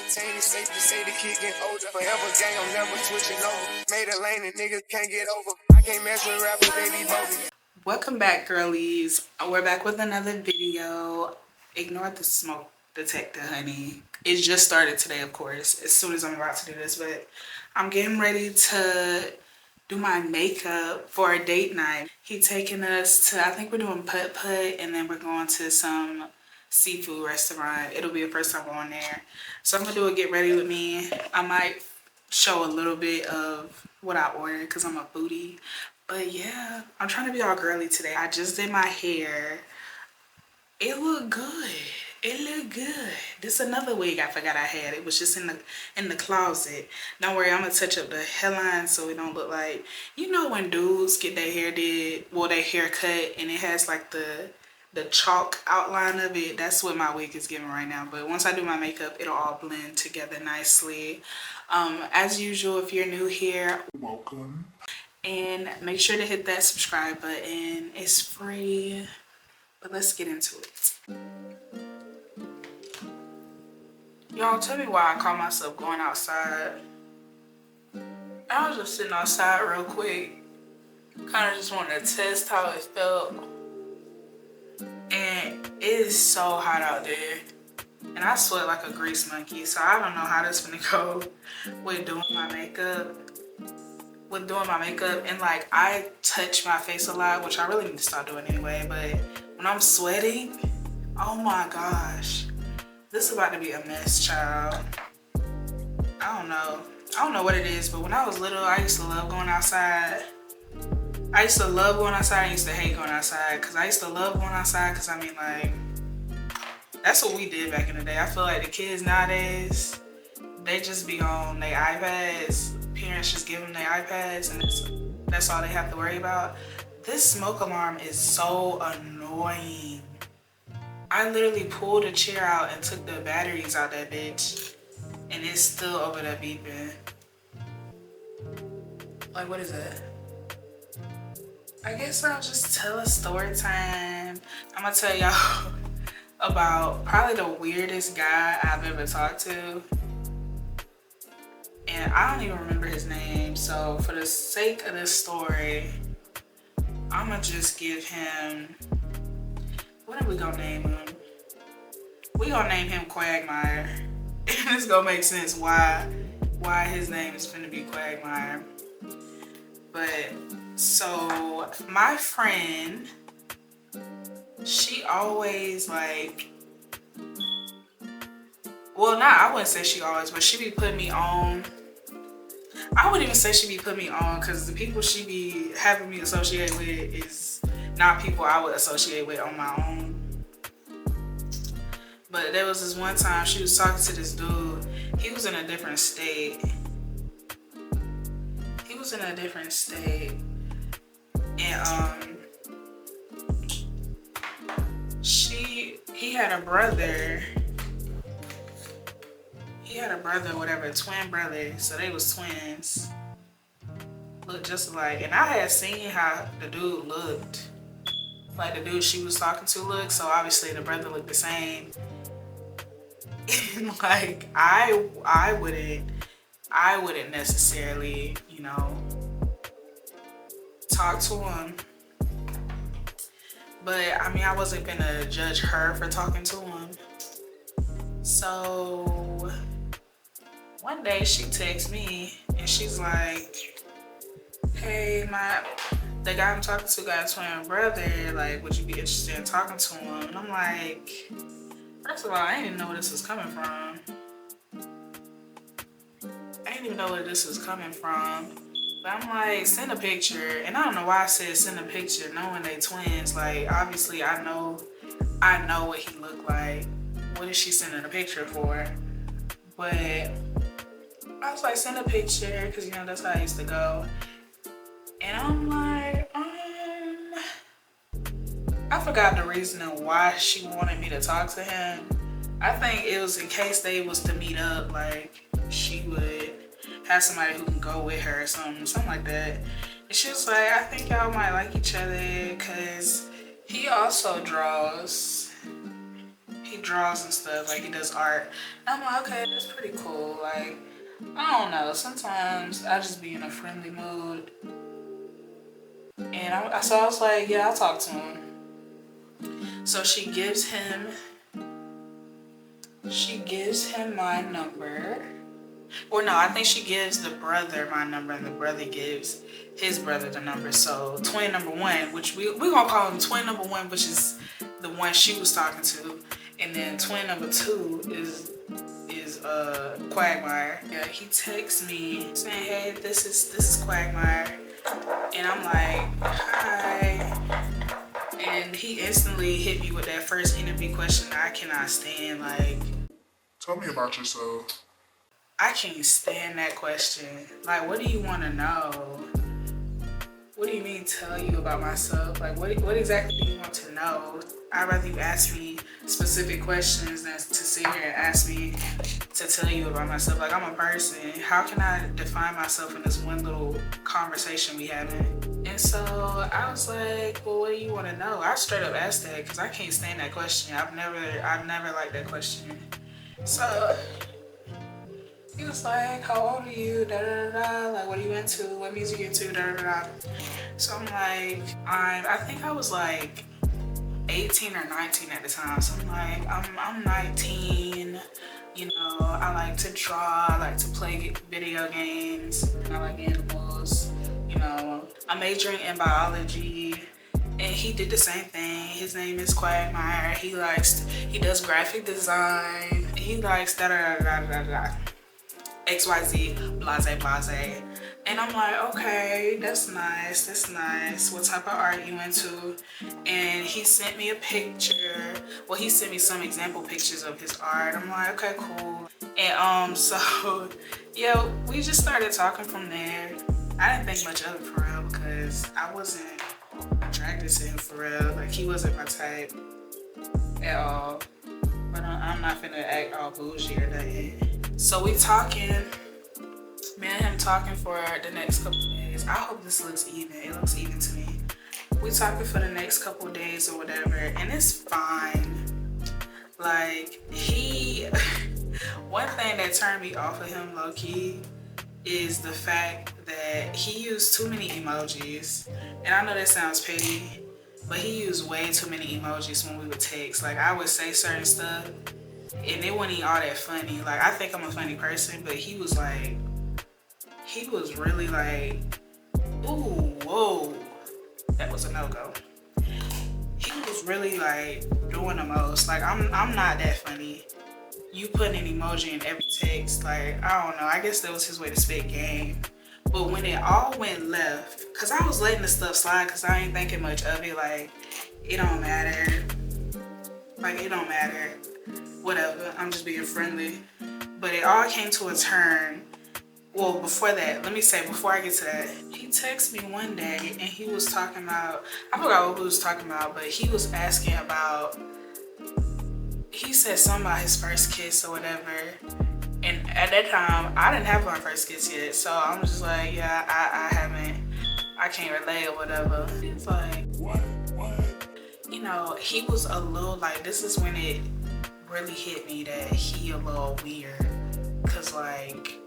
entertain, it's safe to say the kid getting older. Forever gang, I'm never switching over. Made a lane and niggas can't get over. I can't mess with rappers, they be bogus. Welcome back, girlies. We're back with another video. Ignore the smoke detector, honey. It just started today, of course, as soon as I'm about to do this, but I'm getting ready to do my makeup for a date night. He taking us to, I think we're doing putt-putt, and then we're going to some seafood restaurant. It'll be the first time going there. So I'm gonna do a get ready with me. I might show a little bit of what I ordered because I'm a foodie. But yeah, I'm trying to be all girly today. I just did my hair. It looked good. It looked good. This is another wig I forgot I had. It was just in the closet. Don't worry, I'm gonna touch up the hairline so it don't look like, you know, when dudes get their hair did, well, their hair cut and it has like the chalk outline of it. That's what my wig is giving right now. But once I do my makeup, it'll all blend together nicely. As usual, if you're new here, welcome. And make sure to hit that subscribe button. It's free. But let's get into it. Y'all, tell me why I call myself going outside. I was just sitting outside real quick. Kind of just wanted to test how it felt. And it is so hot out there. And I sweat like a grease monkey. So I don't know how this is gonna go with doing my makeup. And like, I touch my face a lot, which I really need to start doing anyway. But when I'm sweating, oh my gosh. This is about to be a mess, child. I don't know what it is, but when I was little, I used to love going outside. I used to hate going outside. Because I used to love going outside because, I mean, like, that's what we did back in the day. I feel like the kids nowadays, they just be on their iPads. Parents just give them their iPads and that's all they have to worry about. This smoke alarm is so annoying. I literally pulled a chair out and took the batteries out that bitch, and it's still over there beeping. Like, what is that? I guess I'll just tell a story time. I'm gonna tell y'all about probably the weirdest guy I've ever talked to. And I don't even remember his name. So for the sake of this story, I'm gonna just give him, what are we gonna name him? We gonna name him Quagmire. And it's gonna make sense why his name is gonna be Quagmire. But so my friend, she always like, well, I wouldn't say she always, but she be putting me on. I wouldn't even say she be putting me on because the people she be having me associate with is not people I would associate with on my own. But there was this one time she was talking to this dude. He was in a different state. And he had a brother. Whatever, twin brother. So they was twins. Looked just alike. And I had seen how the dude looked. Like the dude she was talking to looked. So obviously the brother looked the same. And like, I wouldn't necessarily, you know, talk to him. But I mean, I wasn't gonna judge her for talking to him. So one day she texts me and she's like, hey, the guy I'm talking to got a twin brother, like, would you be interested in talking to him? And I'm like, first of all, I didn't even know where this was coming from. But I'm like, send a picture. And I don't know why I said send a picture knowing they twins. Like, obviously I know what he looked like. What is she sending a picture for? But I was like, send a picture, because, you know, that's how I used to go. And I'm like, I forgot the reason why she wanted me to talk to him. I think it was in case they was to meet up, like, she would have somebody who can go with her or something like that. And she was like, I think y'all might like each other, because he also draws. he draws and stuff, like he does art. And I'm like, okay, that's pretty cool. Like, I don't know, sometimes I just be in a friendly mood. And so I was like, yeah, I'll talk to him. So she gives him my number. Or no, I think she gives the brother my number and the brother gives his brother the number. So twin number one, which we gonna call him twin number one, which is the one she was talking to. And then twin number two is Quagmire. Yeah, he texts me saying, hey, this is Quagmire. And I'm like, hi. And he instantly hit me with that first interview question I cannot stand. Like, tell me about yourself. I can't stand that question. Like, what do you want to know? What do you mean tell you about myself? Like, what exactly do you want to know? I'd rather you ask me specific questions than to sit here and ask me to tell you about myself. Like, I'm a person. How can I define myself in this one little conversation we having? And so I was like, well, what do you want to know? I straight up asked that because I can't stand that question. I've never liked that question. So he was like, how old are you? Da da da da. Like, what are you into? What music you into? Da da da. So I'm like, I think I was like 18 or 19 at the time. So I'm like, I'm 19. You know, I like to draw. I like to play video games. I like animals. You know, I'm majoring in biology. And he did the same thing. His name is Quagmire. He does graphic design. He likes da da da da da da. XYZ, blase, blase. And I'm like, okay, that's nice. What type of art you into? And he sent me a picture. Well, he sent me some example pictures of his art. I'm like, okay, cool. And so yeah, we just started talking from there. I didn't think much of it for real because I wasn't attracted to him for real. Like, he wasn't my type at all. But I'm not finna act all bougie or nothing. So we talking, me and him talking for the next couple of days. I hope this looks even. It looks even to me. We talking for the next couple of days or whatever, and it's fine. Like, one thing that turned me off of him low-key is the fact that he used too many emojis. And I know that sounds petty, but he used way too many emojis when we would text. Like, I would say certain stuff and it wasn't all that funny. Like, I think I'm a funny person, but he was really like, ooh, whoa, that was a no-go. He was really like doing the most. Like, I'm not that funny. You put an emoji in every text, like, I don't know, I guess that was his way to spit game. But when it all went left, cause I was letting the stuff slide cause I ain't thinking much of it, like, it don't matter. Like, it don't matter. Whatever, I'm just being friendly. But it all came to a turn. Well, before that, let me say, before I get to that, he texted me one day and he was talking about, I forgot what he was talking about, but he was asking about, he said something about his first kiss or whatever. And at that time, I didn't have my first kiss yet. So I'm just like, yeah, I haven't, I can't relate or whatever. He's like, what? You know, he was a little like, this is when it really hit me that he a little weird. Cause like,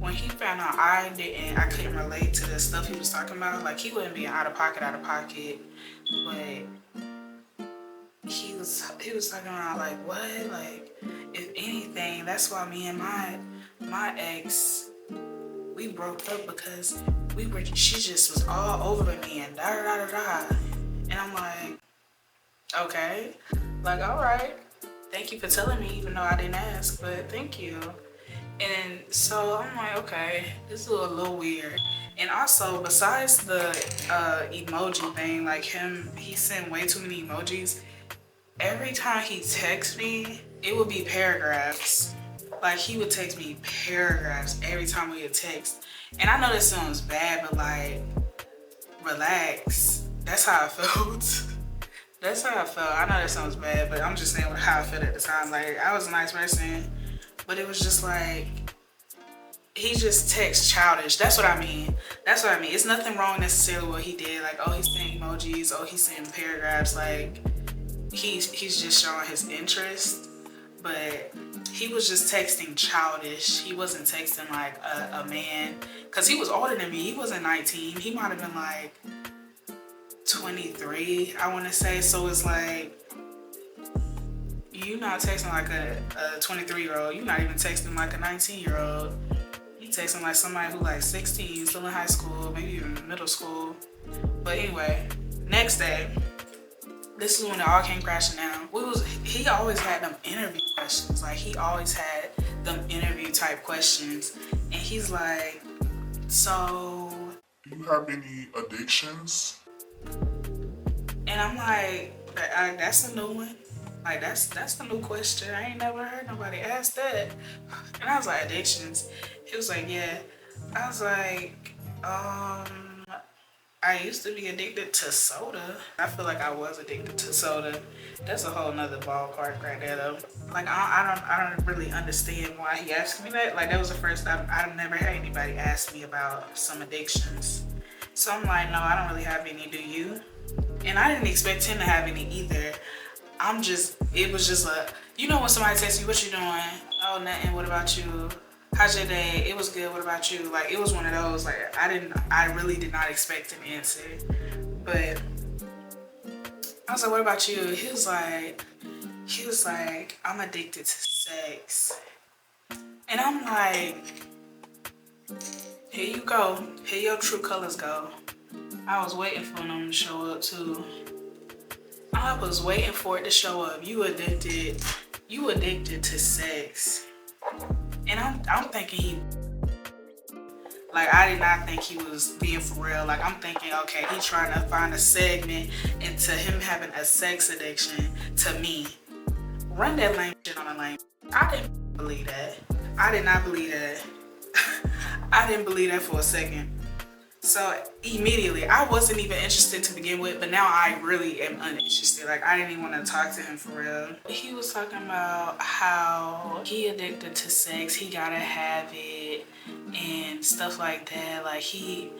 when he found out I couldn't relate to the stuff he was talking about, like, he wasn't being out of pocket, but he was talking about like, what? Like, if anything, that's why me and my ex, we broke up because she just was all over me and da da da da. And I'm like, okay, like, all right, thank you for telling me, even though I didn't ask, but thank you. And so I'm like, okay, this is a little weird. And also, besides the emoji thing, like, he sent way too many emojis. Every time he texts me, it would be paragraphs. Like, he would text me paragraphs every time we would text. And I know this sounds bad, but like, relax. That's how I felt. That's how I felt. I know that sounds bad, but I'm just saying how I felt at the time. Like, I was a nice person, but it was just like, he just texts childish. That's what I mean. It's nothing wrong necessarily what he did. Like, oh, he's sending emojis. Oh, he's sending paragraphs. Like, he's just showing his interest, but he was just texting childish. He wasn't texting like a man, because he was older than me. He wasn't 19. He might have been like 23, I want to say. So it's like, you not texting like a 23-year-old. You're not even texting like a 19-year-old. You texting like somebody who like 16, still in high school, maybe even middle school. But anyway, next day, this is when it all came crashing down. He always had them interview questions. Like, he always had them interview type questions. And he's like, so... Do you have any addictions? And I'm like, that's a new one. Like, that's the new question. I ain't never heard nobody ask that. And I was like, addictions? He was like, yeah. I was like, I used to be addicted to soda. I feel like I was addicted to soda. That's a whole nother ballpark right there, though. Like, I don't really understand why he asked me that. Like, that was the first time I've never had anybody ask me about some addictions. So I'm like, no, I don't really have any. Do you? And I didn't expect him to have any either. It was just like, you know when somebody texts you, what you doing? Oh, nothing. What about you? How's your day? It was good. What about you? Like, it was one of those, like, I really did not expect an answer. But I was like, what about you? He was like, I'm addicted to sex. And I'm like, here you go. Here your true colors go. I was waiting for them to show up too. I was waiting for it to show up. You addicted to sex. And I'm thinking I did not think he was being for real. Like, I'm thinking, okay, he's trying to find a segment into him having a sex addiction to me. Run that lame shit on a lame. I didn't believe that. I did not believe that. I didn't believe that for a second. So immediately, I wasn't even interested to begin with, but now I really am uninterested. Like, I didn't even want to talk to him for real. He was talking about how he addicted to sex, he gotta have it, and stuff like that. Like, he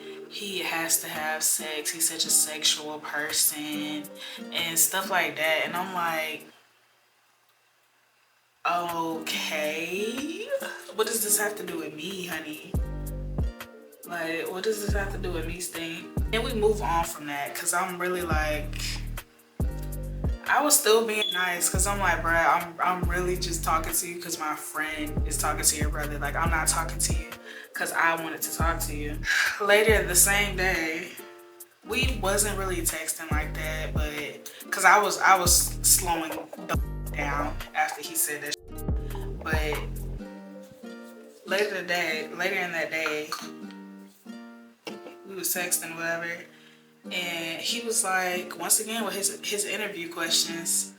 has to have sex, he's such a sexual person, and stuff like that. And I'm like, okay, what does this have to do with me, honey? Like, what does this have to do with me, Sting? And we move on from that, because I'm really like, I was still being nice, because I'm like, bruh, I'm really just talking to you because my friend is talking to your brother. Like, I'm not talking to you because I wanted to talk to you. Later the same day, we wasn't really texting like that, but because I was slowing down after he said that shit. But later in that day, we was texting, whatever, and he was like, once again with his interview questions,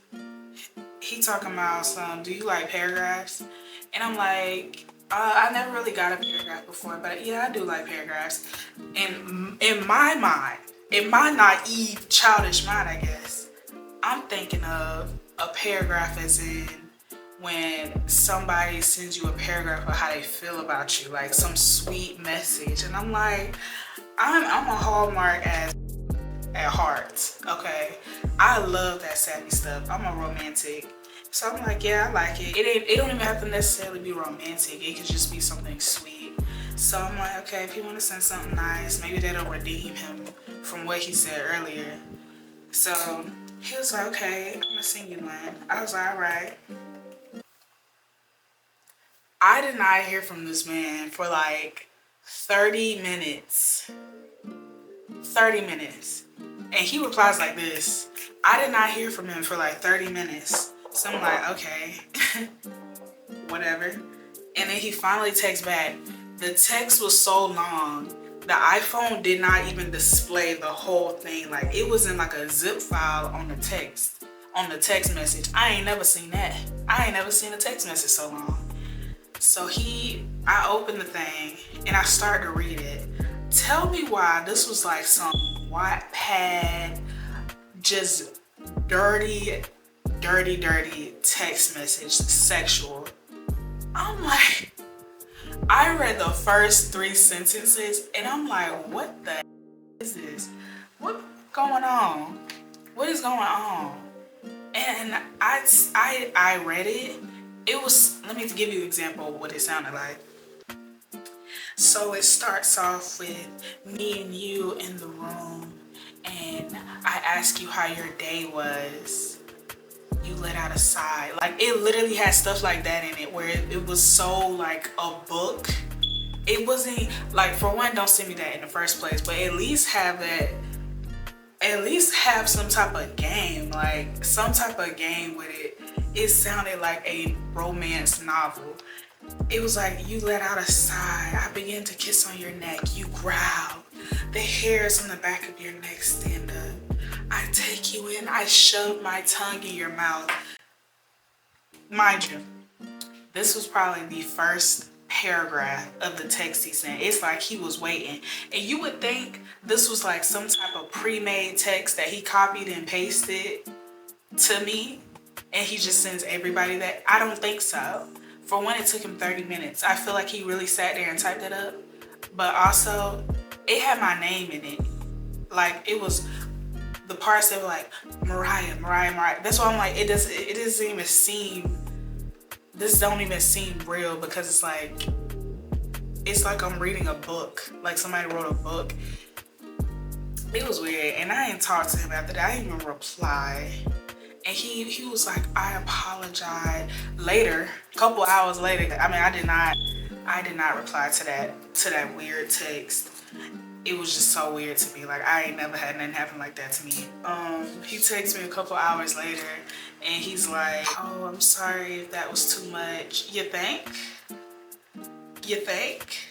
he talking about some, do you like paragraphs? And I'm like, I never really got a paragraph before, but yeah, I do like paragraphs. And in my mind, in my naive, childish mind, I guess, I'm thinking of a paragraph as in when somebody sends you a paragraph of how they feel about you, like some sweet message. And I'm like, I'm a Hallmark ass at heart, okay? I love that sappy stuff. I'm a romantic. So I'm like, yeah, I like it. It don't even have to necessarily be romantic. It could just be something sweet. So I'm like, okay, if you want to send something nice, maybe that'll redeem him from what he said earlier. So he was like, okay, I'm gonna send you one. I was like, all right. I did not hear from this man for like 30 minutes. 30 minutes. And he replies like this. I did not hear from him for like 30 minutes. So I'm like, okay, whatever. And then he finally texts back. The text was so long, the iPhone did not even display the whole thing. Like, it was in like a zip file on the text message. I ain't never seen that. I ain't never seen a text message so long. So I opened the thing and I started to read it. Tell me why this was like some Wattpad, just dirty text message, sexual. I'm like, I read the first 3 sentences and I'm like, what the is this? What's going on? What is going on? And I read it. It was, let me give you an example of what it sounded like. So it starts off with me and you in the room, and I ask you how your day was. You let out a sigh. Like, it literally had stuff like that in it, where it was so like a book. It wasn't like, for one, don't send me that in the first place, but at least have that, at least have some type of game, like some type of game with it. It sounded like a romance novel. It was like, you let out a sigh. I began to kiss on your neck. You growl. The hairs on the back of your neck stand up. I take you in. I shove my tongue in your mouth. Mind you, this was probably the first paragraph of the text he sent. It's like he was waiting. And you would think this was like some type of pre-made text that he copied and pasted to me, and he just sends everybody that. I don't think so. For one, it took him 30 minutes. I feel like he really sat there and typed it up. But also, it had my name in it. Like, it was the parts that were like, Mariah. That's why I'm like, it doesn't even seem, this don't even seem real, because it's like I'm reading a book. Like somebody wrote a book. It was weird. And I didn't talk to him after that. I didn't even reply. And he was like, I apologize. Later, a couple hours later, I mean, I did not reply to that weird text. It was just so weird to me. Like, I ain't never had nothing happen like that to me. He texted me a couple hours later, and he's like, oh, I'm sorry if that was too much. You think? You think?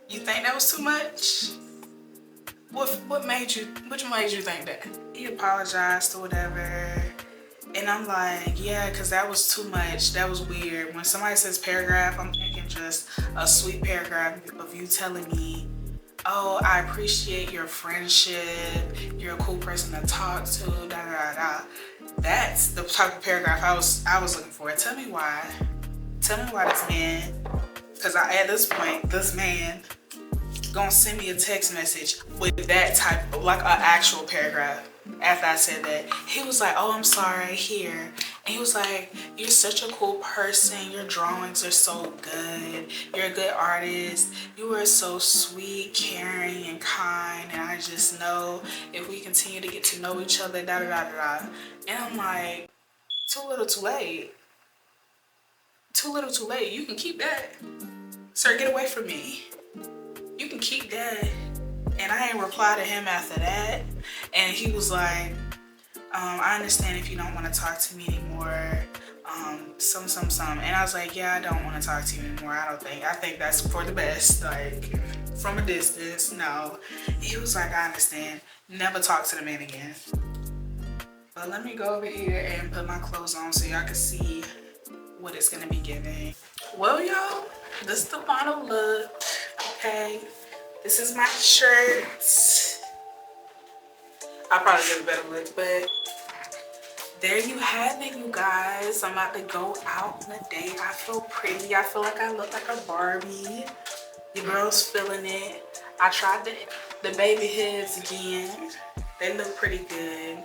You think that was too much? What made you think that? He apologized or whatever. And I'm like, yeah, because that was too much. That was weird. When somebody says paragraph, I'm thinking just a sweet paragraph of you telling me, oh, I appreciate your friendship. You're a cool person to talk to, da da da. That's the type of paragraph I was looking for. Tell me why. Tell me why this man, because at this point, this man gonna send me a text message with that type of, like, an actual paragraph. After I said that, he was like, oh, I'm sorry, here. And he was like, you're such a cool person. Your drawings are so good. You're a good artist. You are so sweet, caring, and kind. And I just know if we continue to get to know each other, da da da da da. And I'm like, too little too late. Too little too late. You can keep that. Sir, get away from me. You can keep that. And I ain't reply to him after that. And he was like, I understand if you don't want to talk to me anymore. Some. And I was like, yeah, I don't want to talk to you anymore. I think that's for the best. Like, from a distance, no. He was like, I understand. Never talk to the man again. But let me go over here and put my clothes on so y'all can see what it's going to be giving. Well, y'all, this is the final look. Okay. This is my shirt. I'll probably get a better look, but there you have it, you guys. I'm about to go out on a date. I feel pretty. I feel like I look like a Barbie. Your girl's feeling it. I tried the baby heads again. They look pretty good.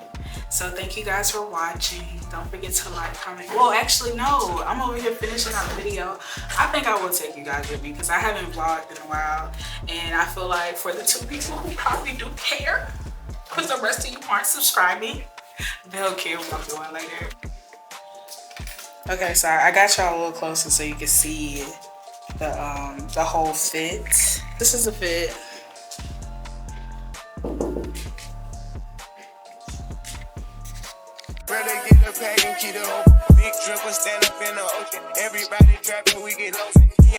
So thank you guys for watching. Don't forget to like, comment. Well, actually, no. I'm over here finishing out the video. I think I will take you guys with me because I haven't vlogged in a while. And I feel like for the 2 people who probably do care, because the rest of you aren't subscribing, they'll care what I'm doing later. Okay, so I got y'all a little closer so you can see the whole fit. This is a fit. Brother, get a pack and keep it open. Big dripper stand up in the ocean. Everybody trapping, we get open.